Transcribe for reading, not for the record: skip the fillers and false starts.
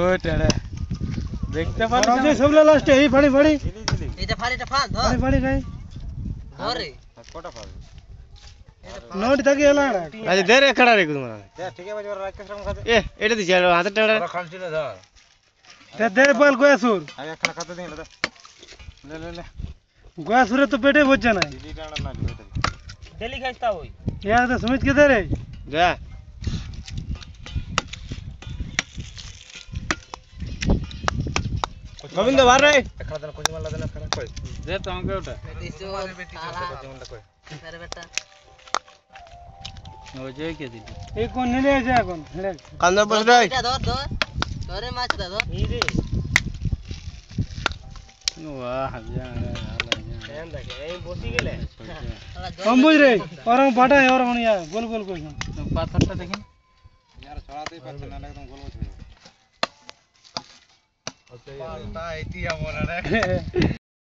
ওটাড়া দেখতে পারছ যে সবলা লাস্টে এই ফাড়ি ফাড়ি এটা ফাড়িটা ফাল ধর ফাড়ি ফাড়ি গাই ধরে কোটা ফাল নোট থাকি এলা আচ্ছা দে রে খড়া রে তোমার দে ঠিক আছে বাবা রাকেশ রাম খাতে এ এটা দিছি হাতে টাড়া খালছি না ধর তে দে পাল গোয়াসুর আগে একটা খাতে দিন দে ले ले ले গোয়াসুরে তো পেটে ভরছে না দিদি টানা না দিবে ডেলি খাইতা হই ইয়া তো সুমিত কে দে রে যা গোবিন্দ বার রে একটা দিন কোজি মারলা দেন একটা কই দে তো আমাকে ওটা দিছো কোজি মারলা কই আরে বেটা ও যে কে দিলি এই কোন নিলে আছে এখন হেড়ে কান্দা বস রে এটা ধর ধর ধরে মাছটা ধর এই রে वाह जा ধ্যান রাখে এই বসি গেলে কম্বুজ রে ওরং পাটা और মনিয়া গোল গোল কইছ পাথরটা দেখেন यार ছড়াতেই পারছ না একদম গোল গোল পাল্টা এটিয়া মনে রে